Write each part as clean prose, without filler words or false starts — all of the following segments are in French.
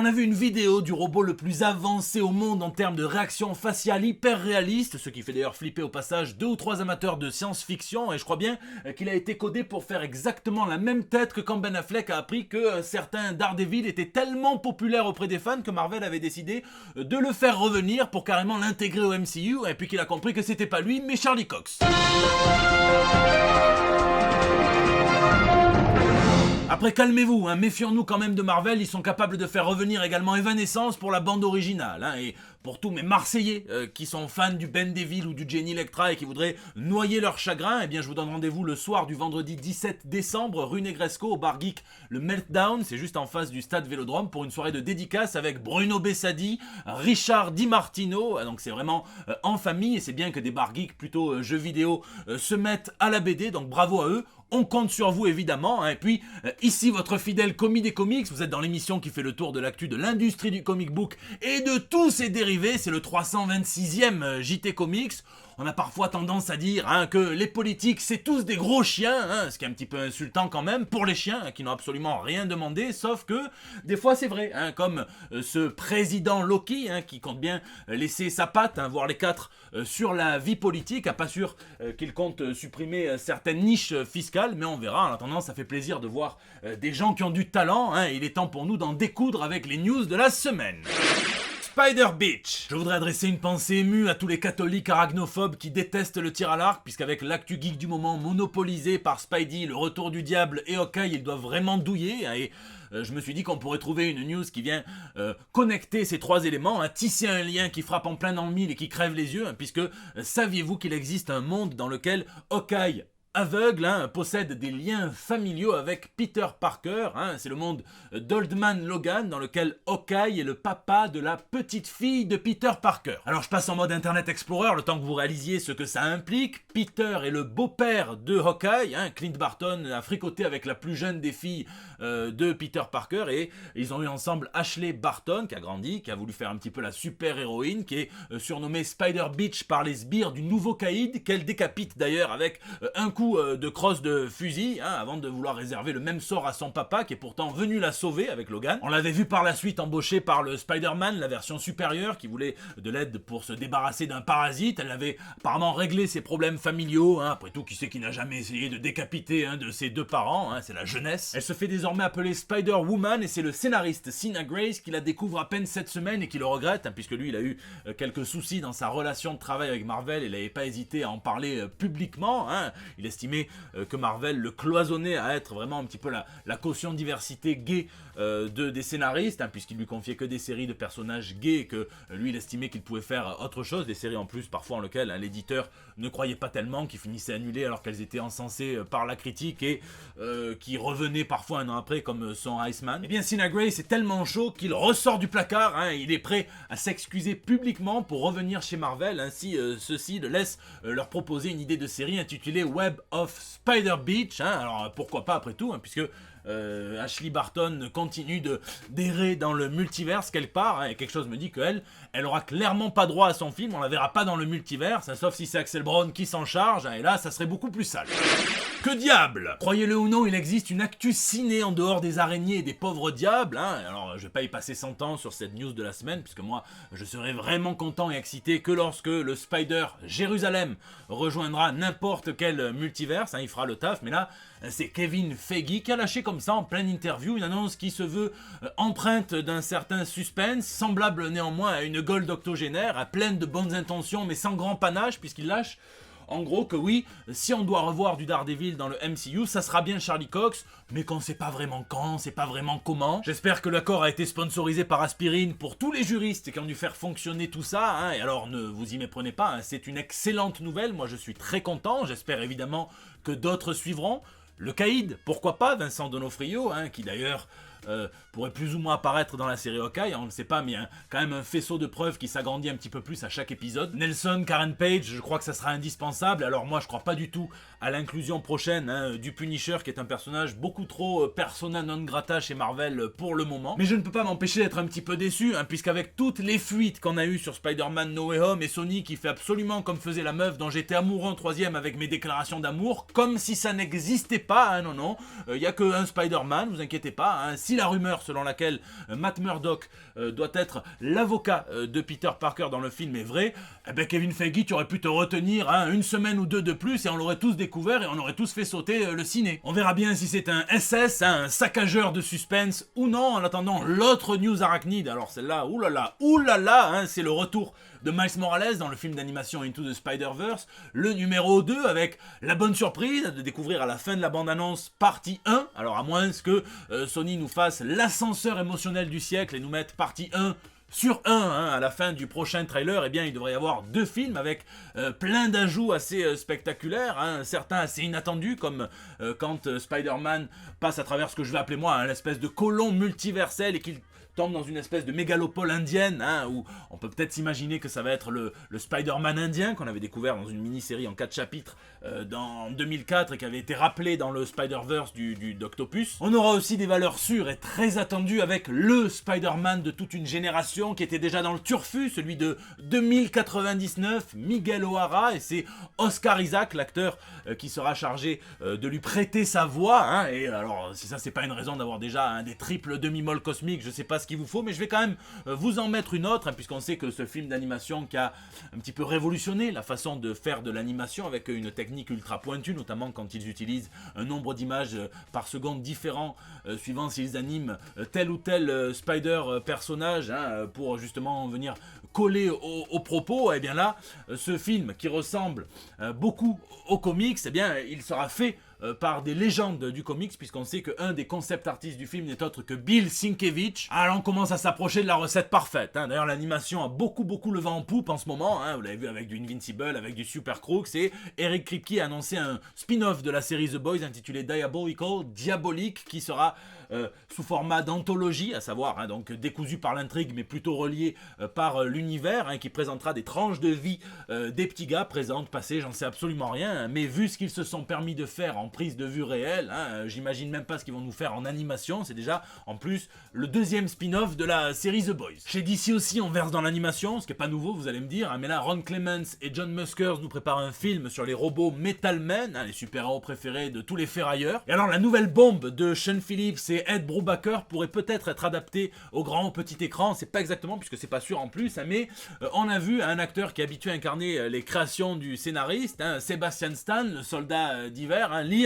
On a vu une vidéo du robot le plus avancé au monde en termes de réaction faciale hyper réaliste, ce qui fait d'ailleurs flipper au passage 2 ou 3 amateurs de science-fiction, et je crois bien qu'il a été codé pour faire exactement la même tête que quand Ben Affleck a appris que certains Daredevil étaient tellement populaires auprès des fans que Marvel avait décidé de le faire revenir pour carrément l'intégrer au MCU, et puis qu'il a compris que c'était pas lui mais Charlie Cox. Après calmez-vous, méfions-nous quand même de Marvel, ils sont capables de faire revenir également Evanescence pour la bande originale, et pour tous mes Marseillais qui sont fans du Ben Devil ou du Jenny Electra et qui voudraient noyer leur chagrin, eh bien je vous donne rendez-vous le soir du vendredi 17 décembre, rue Negresco, au bar geek Le Meltdown, c'est juste en face du stade Vélodrome, pour une soirée de dédicace avec Bruno Bessadi, Richard Di Martino, donc c'est vraiment en famille, et c'est bien que des bars geeks plutôt jeux vidéo se mettent à la BD, donc bravo à eux. On compte sur vous évidemment, et puis ici votre fidèle commis des comics, vous êtes dans l'émission qui fait le tour de l'actu de l'industrie du comic book et de tous ses dérivés, c'est le 326e JT Comics. On a parfois tendance à dire que les politiques c'est tous des gros chiens, ce qui est un petit peu insultant quand même pour les chiens qui n'ont absolument rien demandé, sauf que des fois c'est vrai, comme ce président Loki qui compte bien laisser sa patte, voire les 4 sur la vie politique, pas sûr qu'il compte supprimer certaines niches fiscales, mais on verra. En attendant, ça fait plaisir de voir des gens qui ont du talent, il est temps pour nous d'en découdre avec les news de la semaine. Spider Bitch. Je voudrais adresser une pensée émue à tous les catholiques arachnophobes qui détestent le tir à l'arc, puisqu'avec l'actu geek du moment monopolisé par Spidey, le retour du diable et Hawkeye, ils doivent vraiment douiller, et je me suis dit qu'on pourrait trouver une news qui vient connecter ces 3 éléments, tisser un lien qui frappe en plein dans le mille et qui crève les yeux, puisque saviez-vous qu'il existe un monde dans lequel Hawkeye, aveugle, possède des liens familiaux avec Peter Parker, c'est le monde d'Old Man Logan dans lequel Hawkeye est le papa de la petite fille de Peter Parker. Alors je passe en mode Internet Explorer le temps que vous réalisiez ce que ça implique. Peter est le beau-père de Hawkeye, Clint Barton a fricoté avec la plus jeune des filles de Peter Parker, et ils ont eu ensemble Ashley Barton qui a grandi, qui a voulu faire un petit peu la super-héroïne, qui est surnommée Spider Bitch par les sbires du nouveau caïd, qu'elle décapite d'ailleurs avec un coup de crosse de fusil, avant de vouloir réserver le même sort à son papa qui est pourtant venu la sauver avec Logan. On l'avait vu par la suite embauchée par le Spider-Man, la version supérieure, qui voulait de l'aide pour se débarrasser d'un parasite. Elle avait apparemment réglé ses problèmes familiaux, après tout, qui c'est qui n'a jamais essayé de décapiter un de ses 2 parents, c'est la jeunesse. Elle se fait désormais appeler Spider-Woman, et c'est le scénariste Sina Grace qui la découvre à peine cette semaine et qui le regrette, puisque lui il a eu quelques soucis dans sa relation de travail avec Marvel, il n'avait pas hésité à en parler publiquement, il estimait que Marvel le cloisonnait à être vraiment un petit peu la caution diversité gay des scénaristes, puisqu'il lui confiait que des séries de personnages gays, et que lui il estimait qu'il pouvait faire autre chose, des séries en plus parfois en lesquelles l'éditeur ne croyait pas tellement, qui finissaient annulées alors qu'elles étaient encensées par la critique, et qui revenaient parfois un an après comme son Iceman. Et bien Sina Grace est tellement chaud qu'il ressort du placard, il est prêt à s'excuser publiquement pour revenir chez Marvel, ainsi ceux-ci le laissent leur proposer une idée de série intitulée Web of Spider Bitch, alors pourquoi pas après tout, puisque Ashley Barton continue d'errer dans le multiverse quelque part, et quelque chose me dit qu'elle aura clairement pas droit à son film, on la verra pas dans le multiverse, sauf si c'est Axel Braun qui s'en charge, et là ça serait beaucoup plus sale. Que diable! Croyez-le ou non, il existe une actu ciné en dehors des araignées et des pauvres diables, alors je vais pas y passer 100 ans sur cette news de la semaine, puisque moi je serai vraiment content et excité que lorsque le Spider Jérusalem rejoindra n'importe quel multiverse, il fera le taf, mais là c'est Kevin Feige qui a lâché comme ça en pleine interview une annonce qui se veut empreinte d'un certain suspense, semblable néanmoins à une Gold octogénaire, pleine de bonnes intentions mais sans grand panache, puisqu'il lâche en gros que oui, si on doit revoir du Daredevil dans le MCU, ça sera bien Charlie Cox, mais qu'on sait pas vraiment quand, on sait pas vraiment comment. J'espère que l'accord a été sponsorisé par Aspirine pour tous les juristes qui ont dû faire fonctionner tout ça, et alors ne vous y méprenez pas, c'est une excellente nouvelle, moi je suis très content, j'espère évidemment que d'autres suivront. Le caïd, pourquoi pas, Vincent D'Onofrio, qui d'ailleurs pourrait plus ou moins apparaître dans la série Hawkeye, on ne sait pas, mais il y a quand même un faisceau de preuves qui s'agrandit un petit peu plus à chaque épisode. Nelson, Karen Page, je crois que ça sera indispensable. Alors moi je crois pas du tout à l'inclusion prochaine du Punisher, qui est un personnage beaucoup trop persona non grata chez Marvel pour le moment. Mais je ne peux pas m'empêcher d'être un petit peu déçu, puisqu'avec toutes les fuites qu'on a eues sur Spider-Man No Way Home et Sony qui fait absolument comme faisait la meuf dont j'étais amoureux en 3ème avec mes déclarations d'amour, comme si ça n'existait pas, non, il y a que un Spider-Man, vous inquiétez pas, si la rumeur selon laquelle Matt Murdock doit être l'avocat de Peter Parker dans le film est vraie, eh ben Kevin Feige, tu aurais pu te retenir une semaine ou deux de plus et on l'aurait tous découvert et on aurait tous fait sauter le ciné. On verra bien si c'est un SS, un saccageur de suspense ou non. En attendant, l'autre news arachnide, alors celle-là, oulala, c'est le retour de Miles Morales dans le film d'animation Into the Spider-Verse, le numéro 2 avec la bonne surprise de découvrir à la fin de la bande-annonce partie 1, alors à moins que Sony nous fasse l'ascenseur émotionnel du siècle et nous mette partie 1 sur 1, à la fin du prochain trailer, eh bien il devrait y avoir 2 films avec plein d'ajouts assez spectaculaires, certains assez inattendus, comme quand Spider-Man passe à travers ce que je vais appeler moi l'espèce de colon multiversel et qu'il tombe dans une espèce de mégalopole indienne, où on peut peut-être s'imaginer que ça va être le Spider-Man indien qu'on avait découvert dans une mini-série en 4 chapitres en 2004 et qui avait été rappelé dans le Spider-Verse d'Octopus. On aura aussi des valeurs sûres et très attendues avec le Spider-Man de toute une génération qui était déjà dans le turfu, celui de 2099, Miguel O'Hara, et c'est Oscar Isaac, l'acteur qui sera chargé de lui prêter sa voix, et alors si ça c'est pas une raison d'avoir déjà des triples demi-molles cosmiques, je sais pas ce qu'il vous faut, mais je vais quand même vous en mettre une autre, puisqu'on sait que ce film d'animation qui a un petit peu révolutionné la façon de faire de l'animation avec une technique ultra pointue, notamment quand ils utilisent un nombre d'images par seconde différent suivant s'ils animent tel ou tel Spider personnage pour justement venir coller au propos. Et bien là, ce film qui ressemble beaucoup aux comics, eh bien il sera fait par des légendes du comics, puisqu'on sait qu'un des concept artistes du film n'est autre que Bill Sienkiewicz. Alors on commence à s'approcher de la recette parfaite. D'ailleurs l'animation a beaucoup le vent en poupe en ce moment. Vous l'avez vu avec du Invincible, avec du Super Crooks, et Eric Kripke a annoncé un spin-off de la série The Boys intitulé Diabolique, qui sera sous format d'anthologie, à savoir donc décousu par l'intrigue mais plutôt relié par l'univers, qui présentera des tranches de vie des petits gars, présents, passés, j'en sais absolument rien, mais vu ce qu'ils se sont permis de faire en prise de vue réelle, j'imagine même pas ce qu'ils vont nous faire en animation. C'est déjà en plus le deuxième spin-off de la série The Boys. Chez DC aussi on verse dans l'animation, ce qui est pas nouveau vous allez me dire, mais là Ron Clements et John Muskers nous préparent un film sur les robots Metal Men, les super-héros préférés de tous les ferrailleurs. Et alors la nouvelle bombe de Sean Phillips et Ed Brubaker pourrait peut-être être adaptée au grand ou petit écran, c'est pas exactement puisque c'est pas sûr en plus, mais on a vu un acteur qui est habitué à incarner les créations du scénariste, Sebastian Stan, le soldat d'hiver, lire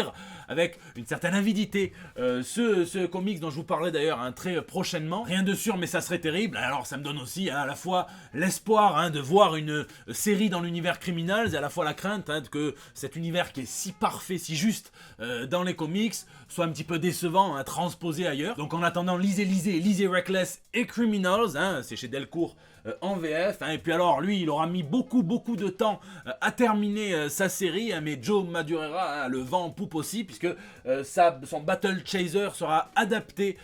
avec une certaine avidité ce comics dont je vous parlais d'ailleurs très prochainement. Rien de sûr mais ça serait terrible. Alors ça me donne aussi à la fois l'espoir de voir une série dans l'univers Criminals et à la fois la crainte que cet univers qui est si parfait, si juste dans les comics soit un petit peu décevant, transposé ailleurs. Donc en attendant, lisez Reckless et Criminals, c'est chez Delcourt en VF, et puis alors lui il aura mis beaucoup de temps à terminer sa série, mais Joe Madureira le vent en poupe aussi, puisque son Battle Chaser sera adapté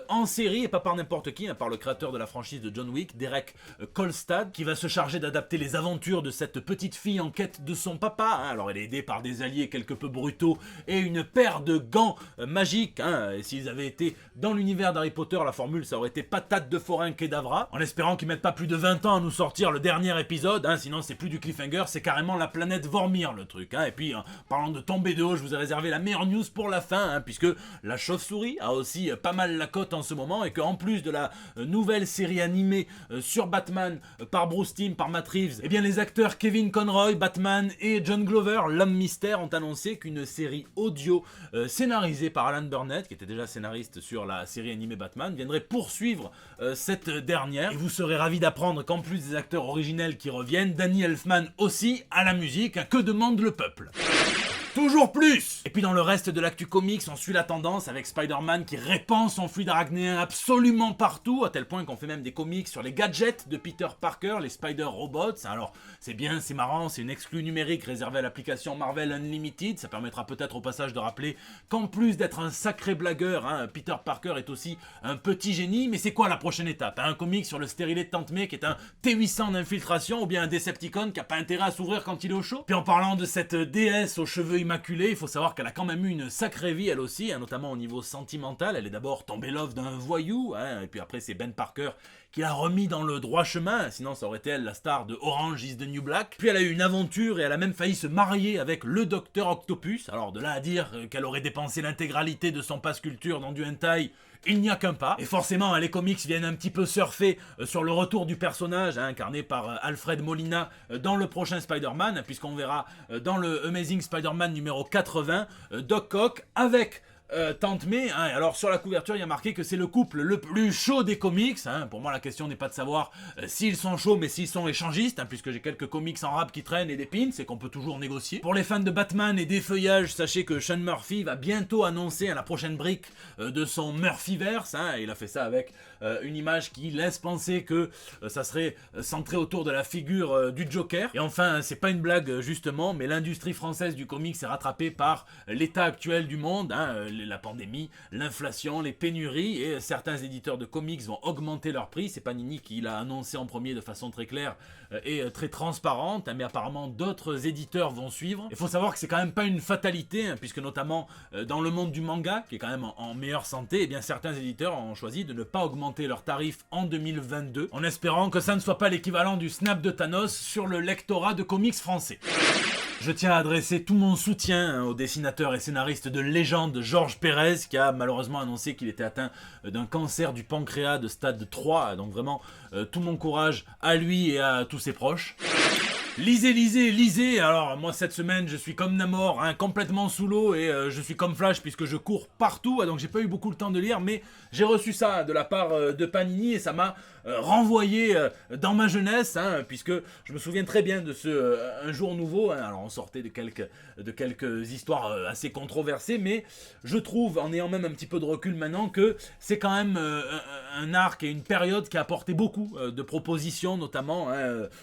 en série, et pas par n'importe qui, par le créateur de la franchise de John Wick, Derek Kolstad, qui va se charger d'adapter les aventures de cette petite fille en quête de son papa. Alors elle est aidée par des alliés quelque peu brutaux et une paire de gants magiques, et s'ils avaient été dans l'univers d'Harry Potter, la formule ça aurait été patate de forain Kedavra, en espérant qu'ils mettent pas plus de 20 ans à nous sortir le dernier épisode, sinon c'est plus du cliffhanger, c'est carrément la planète Vormir le truc. Et puis en parlant de tomber de haut, je vous ai réservé la meilleure news pour la fin, puisque la chauve-souris a aussi pas mal la cote en ce moment, et qu'en plus de la nouvelle série animée sur Batman par Bruce Timm, par Matt Reeves, eh bien les acteurs Kevin Conroy, Batman, et John Glover, l'homme mystère, ont annoncé qu'une série audio scénarisée par Alan Burnett, qui était déjà scénariste sur la série animée Batman, viendrait poursuivre cette dernière, et vous serez ravis d'apprendre qu'en plus des acteurs originels qui reviennent, Danny Elfman aussi à la musique. Que demande le peuple ? Toujours plus! Et puis dans le reste de l'actu comics, on suit la tendance avec Spider-Man qui répand son fluide arachnéen absolument partout, à tel point qu'on fait même des comics sur les gadgets de Peter Parker, les Spider Robots. Alors c'est bien, c'est marrant, c'est une exclue numérique réservée à l'application Marvel Unlimited. Ça permettra peut-être au passage de rappeler qu'en plus d'être un sacré blagueur, Peter Parker est aussi un petit génie. Mais c'est quoi la prochaine étape? Un comic sur le stérilet de Tante May qui est un T800 d'infiltration, ou bien un Decepticon qui a pas intérêt à s'ouvrir quand il est au chaud? Puis en parlant de cette déesse aux cheveux immaculée, il faut savoir qu'elle a quand même eu une sacrée vie elle aussi, notamment au niveau sentimental. Elle est d'abord tombée love d'un voyou, et puis après c'est Ben Parker qui l'a remis dans le droit chemin, sinon ça aurait été elle la star de Orange is the New Black. Puis elle a eu une aventure et elle a même failli se marier avec le Docteur Octopus. Alors de là à dire qu'elle aurait dépensé l'intégralité de son passe culture dans du hentai, il n'y a qu'un pas. Et forcément, les comics viennent un petit peu surfer sur le retour du personnage, incarné par Alfred Molina dans le prochain Spider-Man, puisqu'on verra dans le Amazing Spider-Man numéro 80, Doc Ock avec Tante May, alors sur la couverture il y a marqué que c'est le couple le plus chaud des comics, pour moi la question n'est pas de savoir s'ils sont chauds mais s'ils sont échangistes, puisque j'ai quelques comics en rap qui traînent et des pins, et qu'on peut toujours négocier. Pour les fans de Batman et des feuillages, sachez que Sean Murphy va bientôt annoncer la prochaine brique de son Murphyverse, il a fait ça avec une image qui laisse penser que ça serait centré autour de la figure du Joker. Et enfin, c'est pas une blague justement, mais l'industrie française du comics est rattrapée par l'état actuel du monde, la pandémie, l'inflation, les pénuries, et certains éditeurs de comics vont augmenter leur prix. C'est Panini qui l'a annoncé en premier de façon très claire et très transparente, mais apparemment d'autres éditeurs vont suivre. Il faut savoir que c'est quand même pas une fatalité, puisque notamment dans le monde du manga, qui est quand même en meilleure santé, eh bien certains éditeurs ont choisi de ne pas augmenter leurs tarifs en 2022, en espérant que ça ne soit pas l'équivalent du snap de Thanos sur le lectorat de comics français. Je tiens à adresser tout mon soutien au dessinateur et scénariste de légende Georges Pérez, qui a malheureusement annoncé qu'il était atteint d'un cancer du pancréas de stade 3, donc vraiment tout mon courage à lui et à tous ses proches. Lisez. Alors moi cette semaine je suis comme Namor, complètement sous l'eau, et je suis comme Flash puisque je cours partout, donc j'ai pas eu beaucoup le temps de lire, mais j'ai reçu ça de la part de Panini et ça m'a renvoyé dans ma jeunesse, puisque je me souviens très bien de ce Un jour nouveau. Alors on sortait de quelques histoires assez controversées, mais je trouve, en ayant même un petit peu de recul maintenant, que c'est quand même un arc et une période qui a apporté beaucoup de propositions, notamment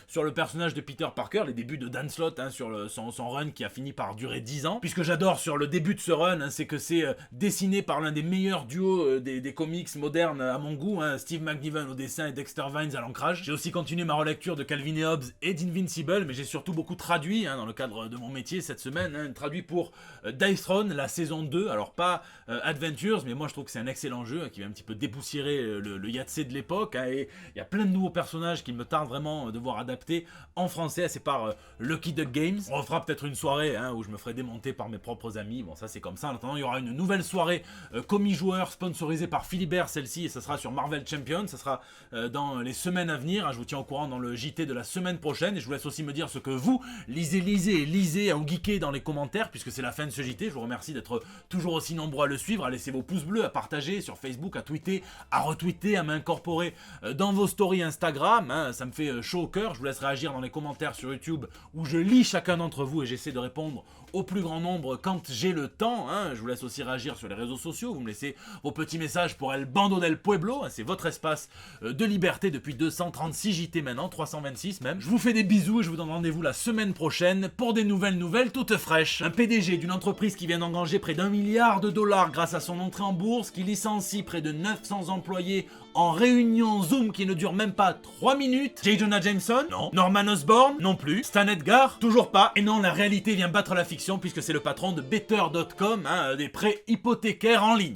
sur le personnage de Peter Parker, les débuts de Dan Slott sur son run qui a fini par durer 10 ans. Puisque j'adore sur le début de ce run, c'est que c'est dessiné par l'un des meilleurs duos des comics modernes à mon goût, Steve McNiven au dessin et Dexter Vines à l'ancrage. J'ai aussi continué ma relecture de Calvin et Hobbes et d'Invincible, mais j'ai surtout beaucoup traduit dans le cadre de mon métier cette semaine, traduit pour Dice Throne, la saison 2, alors pas Adventures, mais moi je trouve que c'est un excellent jeu qui va un petit peu dépoussiérer le Yahtzee de l'époque, et il y a plein de nouveaux personnages qui me tardent vraiment de voir adaptés en français. C'est par Lucky Duck Games. On refera peut-être une soirée où je me ferai démonter par mes propres amis. Bon, ça c'est comme ça. En attendant, il y aura une nouvelle soirée commis joueur sponsorisée par Philibert, celle-ci, et ça sera sur Marvel Champions. Ça sera dans les semaines à venir. Je vous tiens au courant dans le JT de la semaine prochaine, et je vous laisse aussi me dire ce que vous lisez ou geekez dans les commentaires, puisque c'est la fin de ce JT. Je vous remercie d'être toujours aussi nombreux à le suivre, à laisser vos pouces bleus, à partager sur Facebook, à tweeter, à retweeter, à m'incorporer dans vos stories Instagram. Ça me fait chaud au cœur. Je vous laisse réagir dans les commentaires sur YouTube, où je lis chacun d'entre vous et j'essaie de répondre au plus grand nombre quand j'ai le temps. Je vous laisse aussi réagir sur les réseaux sociaux. Vous me laissez vos petits messages pour El Bando del Pueblo. C'est votre espace de liberté depuis 236 JT maintenant, 326 même. Je vous fais des bisous et je vous donne rendez-vous la semaine prochaine pour des nouvelles toutes fraîches. Un PDG d'une entreprise qui vient d'engranger près d'1 milliard de dollars grâce à son entrée en bourse, qui licencie près de 900 employés en réunion Zoom qui ne dure même pas 3 minutes. J. Jonah Jameson? Non. Norman Osborn? Non plus. Stan Edgar? Toujours pas. Et non, la réalité vient battre la fiction, puisque c'est le patron de Better.com, des prêts hypothécaires en ligne.